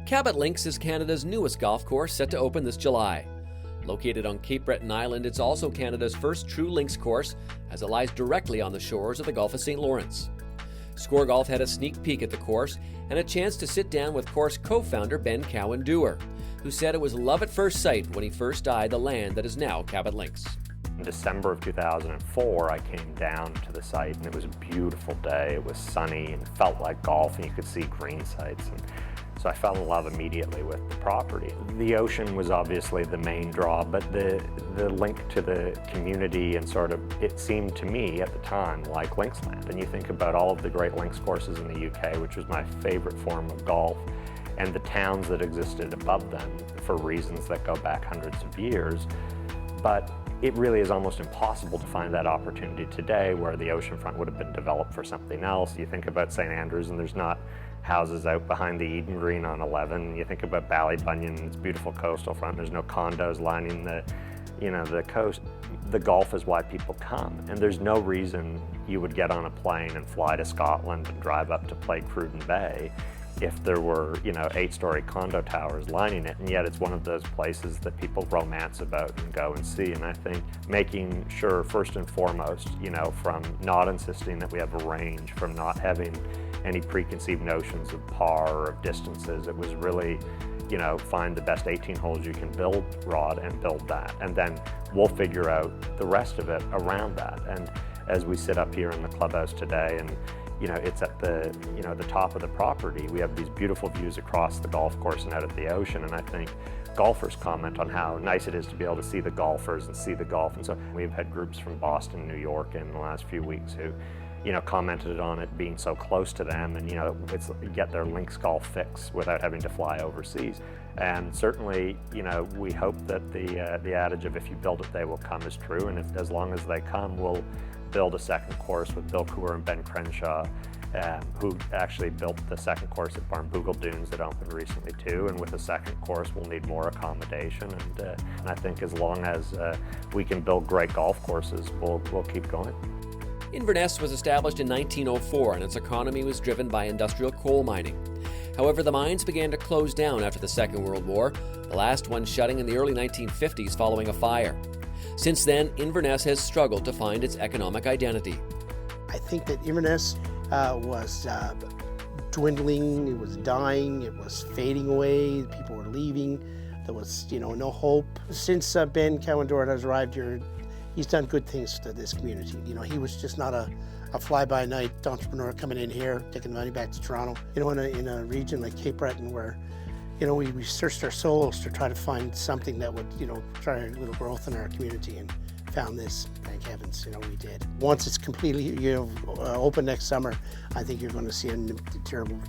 Cabot Links is Canada's newest golf course, set to open this July. Located on Cape Breton Island, it's also Canada's first true links course, as it lies directly on the shores of the Gulf of St. Lawrence. SCOREGolf had a sneak peek at the course and a chance to sit down with course co-founder Ben Cowan-Dewar, who said it was love at first sight when he first eyed the land that is now Cabot Links. In December of 2004, I came down to the site and it was a beautiful day. It was sunny and felt like golf, and you could see green sites. And so I fell in love immediately with the property. The ocean was obviously the main draw, but the link to the community and sort of, it seemed to me at the time like linksland. And you think about all of the great links courses in the UK, which was my favorite form of golf, and the towns that existed above them for reasons that go back hundreds of years. But it really is almost impossible to find that opportunity today where the oceanfront would have been developed for something else. You think about St. Andrews and there's not houses out behind the Eden Green on 11. You think about Ballybunion, it's beautiful coastal front. There's no condos lining the coast. The golf is why people come, and there's no reason you would get on a plane and fly to Scotland and drive up to play Cruden Bay if there were, 8-story condo towers lining it, and yet it's one of those places that people romance about and go and see. And I think making sure, first and foremost, from not insisting that we have a range, from not having any preconceived notions of par or of distances, it was really, find the best 18 holes you can build, Rod, and build that. And then we'll figure out the rest of it around that. And as we sit up here in the clubhouse today, and it's at the top of the property. We have these beautiful views across the golf course and out at the ocean, and I think golfers comment on how nice it is to be able to see the golfers and see the golf. And so we've had groups from Boston, New York in the last few weeks who, commented on it being so close to them, and it's get their links golf fix without having to fly overseas. And certainly, we hope that the adage of if you build it, they will come is true. And as long as they come, we'll build a second course with Bill Coor and Ben Crenshaw, who actually built the second course at Barnbougle Dunes that opened recently too. And with the second course, we'll need more accommodation. And I think as long as we can build great golf courses, we'll keep going. Inverness was established in 1904, and its economy was driven by industrial coal mining. However, the mines began to close down after the Second World War, the last one shutting in the early 1950s following a fire. Since then, Inverness has struggled to find its economic identity. I think that Inverness was dwindling, it was dying, it was fading away, people were leaving, there was no hope. Since Ben Cowan-Dewar has arrived here, he's done good things to this community. He was just not a fly-by-night entrepreneur coming in here, taking money back to Toronto. In a region like Cape Breton where we searched our souls to try to find something that would, try a little growth in our community, and found this. Thank heavens, we did. Once it's completely, open next summer, I think you're going to see a terrible,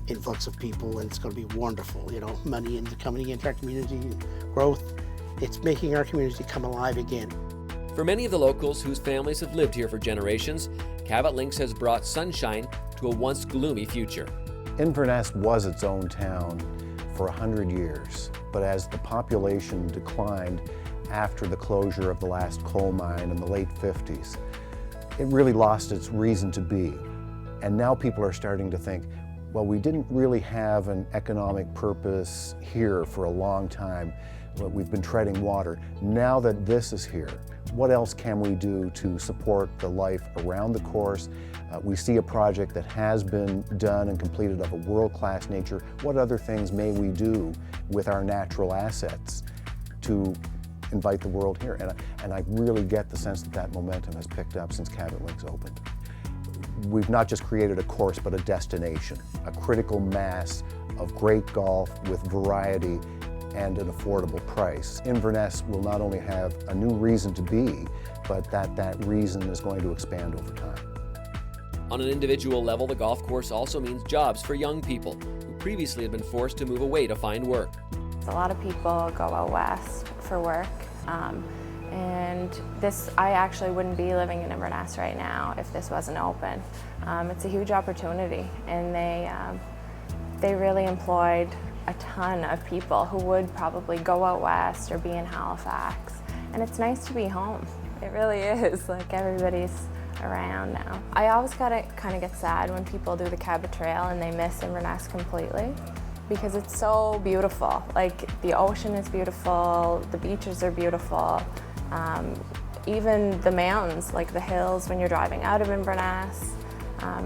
influx of people, and it's going to be wonderful. Money coming into our community, and growth. It's making our community come alive again. For many of the locals whose families have lived here for generations, Cabot Links has brought sunshine to a once gloomy future. Inverness was its own town for 100 years, but as the population declined after the closure of the last coal mine in the late 50s, it really lost its reason to be. And now people are starting to think, well, we didn't really have an economic purpose here for a long time. We've been treading water. Now that this is here, what else can we do to support the life around the course? We see a project that has been done and completed of a world-class nature. What other things may we do with our natural assets to invite the world here? And I really get the sense that momentum has picked up since Cabot Links opened. We've not just created a course, but a destination, a critical mass of great golf with variety and an affordable price. Inverness will not only have a new reason to be, but that reason is going to expand over time. On an individual level, the golf course also means jobs for young people who previously had been forced to move away to find work. A lot of people go out west for work, and I actually wouldn't be living in Inverness right now if this wasn't open. It's a huge opportunity, and they really employed a ton of people who would probably go out west or be in Halifax. And it's nice to be home. It really is, like everybody's around now. I always kind of get sad when people do the Cabot Trail and they miss Inverness completely. because it's so beautiful. Like, the ocean is beautiful, the beaches are beautiful, even the mountains, like the hills when you're driving out of Inverness.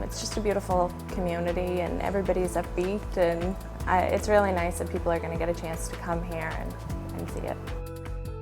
It's just a beautiful community, and everybody's upbeat, and it's really nice that people are going to get a chance to come here and see it.